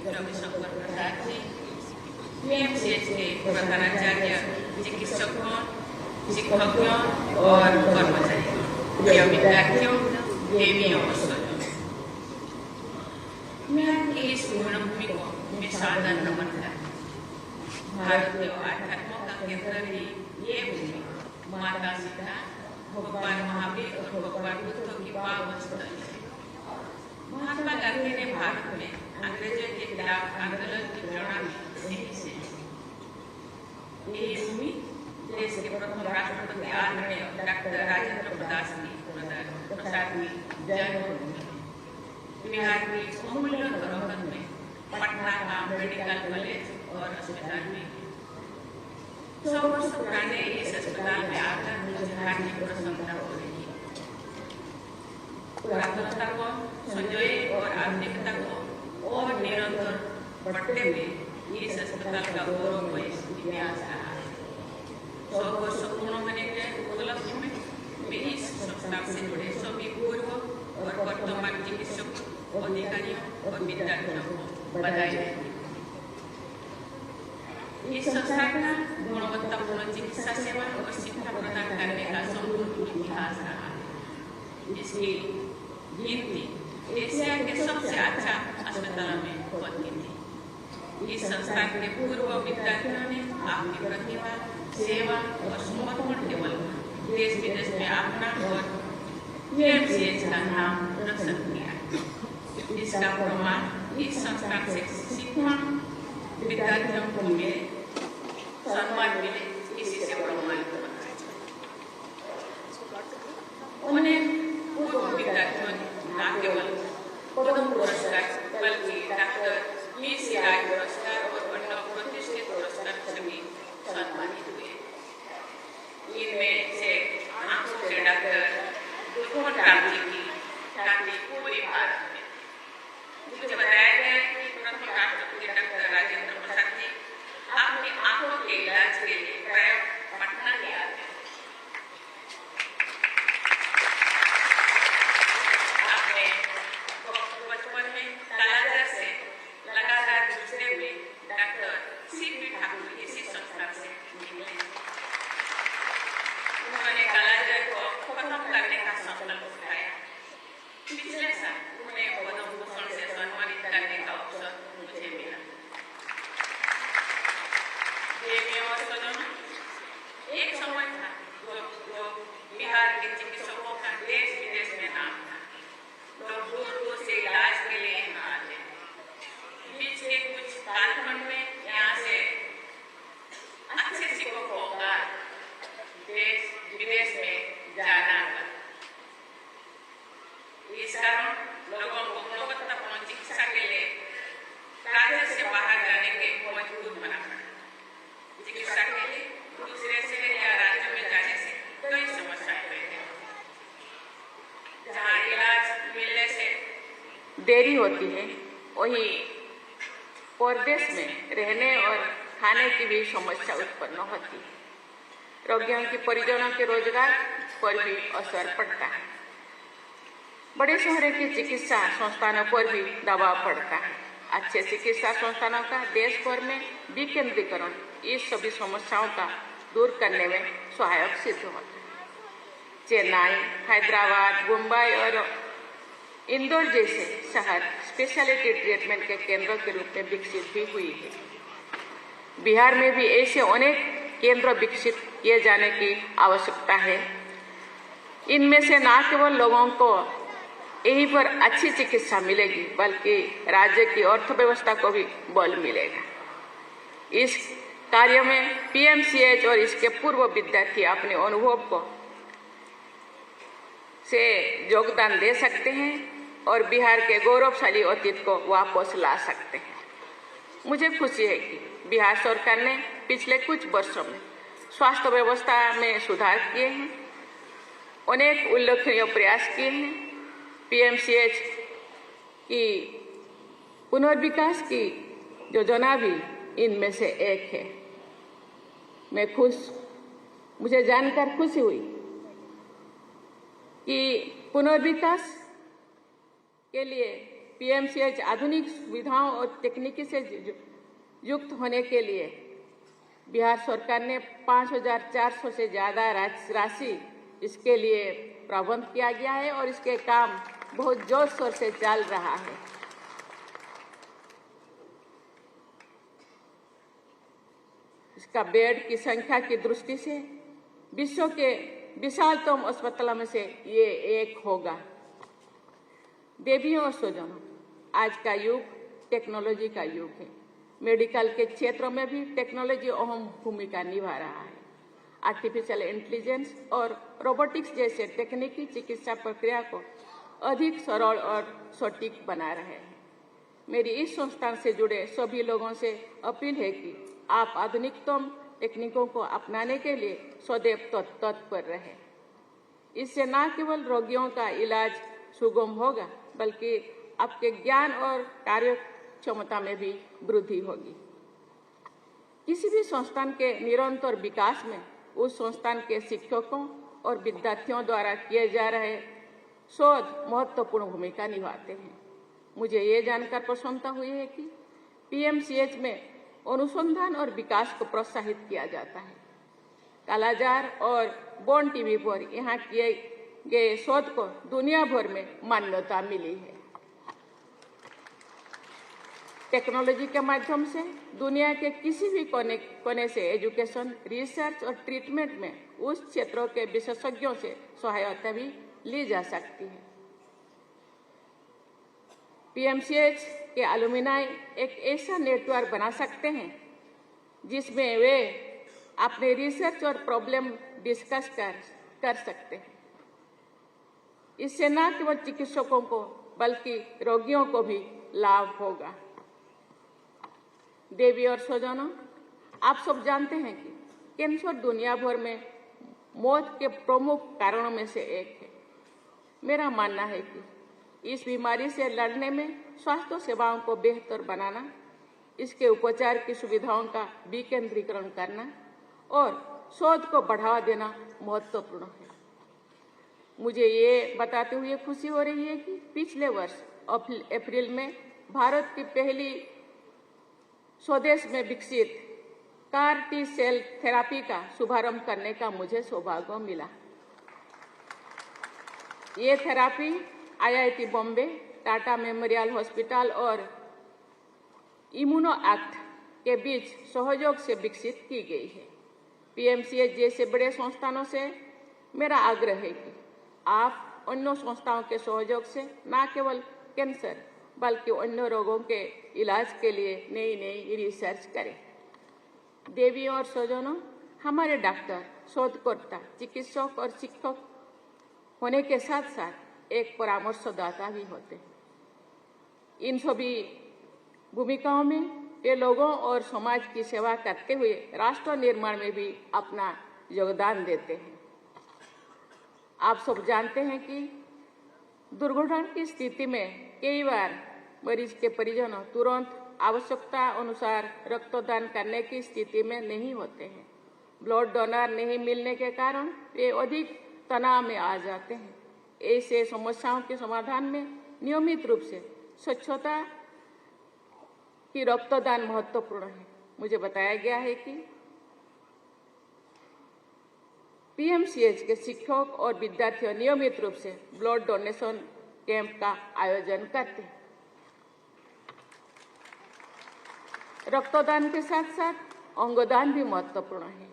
Ravishankar Prasad ji, PMCH के प्रधानाचार्य, चिकित्सकों, शिक्षकों और कर्मचारियों, प्रिय विद्यार्थियों, देवियों और स्वजनों, मैं आपकी इस पूर्णभूमि को मैं सादर नमन करता हूँ। भारतीय आध्यात्म का केंद्र भी ये भूमि माता सीता, भगवान महावीर और भगवान बुद्ध की पावन स्थली है। महात्मा गांधी ने भारत में अंग्रेजों के खिलाफ आंदोलन की प्रेरणा यहीं से यही भूमि देश के प्रथम राष्ट्रपति आदरणीय डॉक्टर राजेंद्र प्रसाद की जन्मभूमि है। बिहार की अमूल्य धरोहर में पटना का मेडिकल कॉलेज और अस्पताल में 100 वर्ष पुराने इस अस्पताल में आकर मुझे हार्दिक प्रसन्नता हो रही है। पुरातनता को संजोए और आधुनिकता को और निरंतर बढ़ते हुए इस अस्पताल का गौरवमय इतिहास रहा है। 100 वर्ष पूर्ण होने के उपलक्ष्य में मैं इस संस्था से जुड़े सभी पूर्व और वर्तमान चिकित्सकों, अधिकारियों और विद्यार्थियों को बधाई देती हूँ। इस संस्था का गुणवत्तापूर्ण चिकित्सा सेवा और शिक्षा प्रदान करने का समृद्ध इतिहास रहा है। इसकी गिनती एशिया के सबसे अच्छा अस्पतालों में होती थी। इस संस्था के पूर्व विद्यार्थियों ने आपकी प्रतिभा, सेवा और समर्पण केवल देश विदेश में अपना और पीएमसीएच का नाम रोशन किया। इसका प्रमाण इस संस्था से शिक्षण विद्यार्थियों को मिले, सम्मान मिले, इसी से प्रमाणित होता है। उन्हें पूर्व विद्यार्थियों ने न केवल पद्म पुरस्कार बल्कि डॉक्टर पी.सी. राय पुरस्कार और अन्य प्रतिष्ठित पुरस्कार से भी सम्मानित हुए। इनमें से आंखों के डॉक्टर दुर्गावती की ख्याति पूरे भारत में। मुझे बताया गया कि प्रथम राष्ट्रपति डॉक्टर राजेंद्र प्रसाद जी अपनी आंखों के इलाज के लिए प्राय पटना ही आते हैं। आपने बचपन में कालाजार से लगातार जूझते हुए डॉक्टर सी.पी. ठाकुर इसी संस्था से मिले। उन्होंने कालाजार को खत्म करने का संकल्प उठाया। पिछले साल उन्हें पद्म भूषण से सम्मानित करने का अवसर मुझे मिला। देवियों और स्वजनों, एक समय था जो बिहार के चिकित्सकों का देश विदेश में नाम था। लोग दूर दूर से इलाज के लिए यहाँ आते हैं। बीच के कुछ कालखंड में यहाँ से अच्छे शिक्षकों का देश विदेश में जाना था। इस कारण लोगों को गुणवत्तापूर्ण चिकित्सा के लिए राज्य से बाहर जाने के मजबूर बना पड़ा। चिकित्सा के लिए दूसरे शहर या राज्य में जाने से कई समस्याएं पैदा होती हैं। जहाँ इलाज मिलने से देरी होती है, वहीं परदेश में रहने और खाने की भी समस्या उत्पन्न होती है। रोगियों के परिजनों के रोजगार पर भी असर पड़ता है। बड़े शहरों की चिकित्सा संस्थानों पर भी दबाव पड़ता है। अच्छे चिकित्सा संस्थानों का देश भर में विकेंद्रीकरण इस सभी समस्याओं का दूर करने में सहायक सिद्ध होता है। चेन्नई, हैदराबाद, मुंबई और इंदौर जैसे शहर स्पेशलिटी ट्रीटमेंट के केंद्रों के रूप में विकसित भी हुई है। बिहार में भी ऐसे अनेक केंद्र विकसित किए जाने की आवश्यकता है। इनमें से न केवल लोगों को यहीं पर अच्छी चिकित्सा मिलेगी, बल्कि राज्य की अर्थव्यवस्था को भी बल मिलेगा। इस कार्य में पीएमसीएच और इसके पूर्व विद्यार्थी अपने अनुभव को से योगदान दे सकते हैं और बिहार के गौरवशाली अतीत को वापस ला सकते हैं। मुझे खुशी है कि बिहार सरकार ने पिछले कुछ वर्षों में स्वास्थ्य व्यवस्था में सुधार किए हैं, अनेक उल्लेखनीय प्रयास किए हैं। पीएमसीएच की पुनर्विकास की योजना भी इनमें से एक है। मुझे जानकर खुशी हुई कि पुनर्विकास के लिए पीएमसीएच आधुनिक सुविधाओं और तकनीकी से युक्त होने के लिए बिहार सरकार ने 5,400 से ज़्यादा राशि इसके लिए प्रबंध किया गया है और इसके काम बहुत जोर शोर से चल रहा है। इसका बेड की संख्या की दृष्टि से विश्व के विशालतम अस्पतालों में से ये एक होगा। देवियों और स्वजनों, आज का युग टेक्नोलॉजी का युग है। मेडिकल के क्षेत्रों में भी टेक्नोलॉजी अहम भूमिका निभा रहा है। आर्टिफिशियल इंटेलिजेंस और रोबोटिक्स जैसे तकनीकी चिकित्सा प्रक्रिया को अधिक सरल और सटीक बना रहे हैं। मेरी इस संस्थान से जुड़े सभी लोगों से अपील है कि आप आधुनिकतम तकनीकों को अपनाने के लिए सदैव तत्पर रहें। इससे न केवल रोगियों का इलाज सुगम होगा, बल्कि आपके ज्ञान और कार्य क्षमता में भी वृद्धि होगी। किसी भी संस्थान के निरंतर विकास में उस संस्थान के शिक्षकों और विद्यार्थियों द्वारा किए जा रहे शोध महत्वपूर्ण भूमिका निभाते हैं। मुझे ये जानकर प्रसन्नता हुई है कि पीएमसीएच में अनुसंधान और विकास को प्रोत्साहित किया जाता है। कालाजार और बॉन टीवी पर यहाँ किए गए शोध को दुनिया भर में मान्यता मिली है। टेक्नोलॉजी के माध्यम से दुनिया के किसी भी कोने से एजुकेशन, रिसर्च और ट्रीटमेंट में उस क्षेत्रों के विशेषज्ञों से सहायता भी ली जा सकती है। पीएमसीएच के अलुमिनाई एक ऐसा नेटवर्क बना सकते हैं जिसमें वे अपने रिसर्च और प्रॉब्लम डिस्कस कर सकते हैं। इससे न केवल चिकित्सकों को बल्कि रोगियों को भी लाभ होगा। देवी और स्वजनों, आप सब जानते हैं कि कैंसर दुनिया भर में मौत के प्रमुख कारणों में से एक है। मेरा मानना है कि इस बीमारी से लड़ने में स्वास्थ्य सेवाओं को बेहतर बनाना, इसके उपचार की सुविधाओं का विकेंद्रीकरण करना और शोध को बढ़ावा देना महत्वपूर्ण है। मुझे ये बताते हुए खुशी हो रही है कि पिछले वर्ष अप्रैल में भारत की पहली स्वदेश में विकसित कार टी सेल थेरापी का शुभारंभ करने का मुझे सौभाग्य मिला। ये therapy IIT Bombay, Tata memorial hospital और इम्यूनो एक्ट के बीच सहयोग से विकसित की गई है। पीएमसीएच जैसे बड़े संस्थानों से मेरा आग्रह है कि आप अन्य संस्थाओं के सहयोग से न केवल कैंसर बल्कि अन्य रोगों के इलाज के लिए नई रिसर्च करें। देवियों और स्वजनों, हमारे डॉक्टर, शोधकर्ता, चिकित्सक और शिक्षक होने के साथ साथ एक परामर्शदाता भी होते हैं। इन सभी भूमिकाओं में वे लोगों और समाज की सेवा करते हुए राष्ट्र निर्माण में भी अपना योगदान देते हैं। आप सब जानते हैं कि दुर्घटना की स्थिति में कई बार मरीज के परिजनों तुरंत आवश्यकता अनुसार रक्तदान करने की स्थिति में नहीं होते हैं। ब्लड डोनर नहीं मिलने के कारण वे अधिक तनाव में आ जाते हैं। ऐसे समस्याओं के समाधान में नियमित रूप से स्वच्छता की रक्तदान महत्वपूर्ण है। मुझे बताया गया है कि पीएमसीएच के शिक्षक और विद्यार्थी नियमित रूप से ब्लड डोनेशन कैंप का आयोजन करते हैं। रक्तदान के साथ साथ अंगदान भी महत्वपूर्ण है।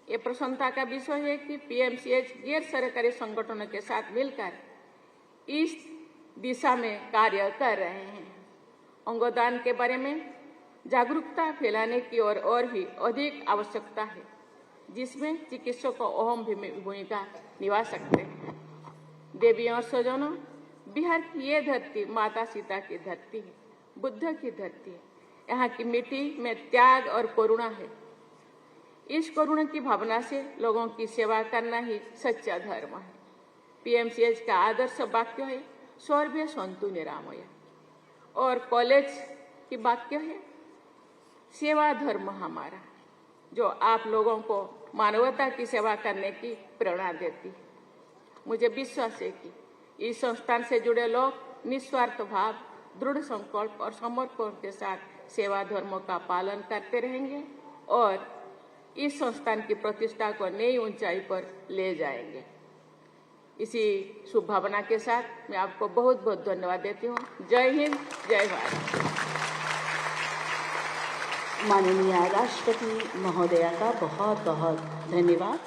ये प्रसन्नता का विषय है कि पीएमसीएच गैर सरकारी संगठनों के साथ मिलकर इस दिशा में कार्य कर रहे हैं। अंगदान के बारे में जागरूकता फैलाने की और भी अधिक आवश्यकता है, जिसमें चिकित्सक अहम भूमिका निभा सकते हैं। देवियों और स्वजनों, बिहार की ये धरती माता सीता की धरती है, बुद्ध की धरती है। यहाँ की मिट्टी में त्याग और करुणा है। इस करुणा की भावना से लोगों की सेवा करना ही सच्चा धर्म है। पीएमसीएच का आदर्श वाक्य है सर्वे सन्तु निरामया, और कॉलेज की वाक्य है सेवा धर्म हमारा, जो आप लोगों को मानवता की सेवा करने की प्रेरणा देती है। मुझे विश्वास है कि इस संस्थान से जुड़े लोग निस्वार्थ भाव दृढ़ संकल्प और समर्पण के साथ सेवा धर्मों का पालन करते रहेंगे और इस संस्थान की प्रतिष्ठा को नई ऊंचाई पर ले जाएंगे। इसी शुभ भावना के साथ मैं आपको बहुत बहुत धन्यवाद देती हूँ। जय हिंद, जय भारत। माननीय राष्ट्रपति महोदया का बहुत बहुत धन्यवाद।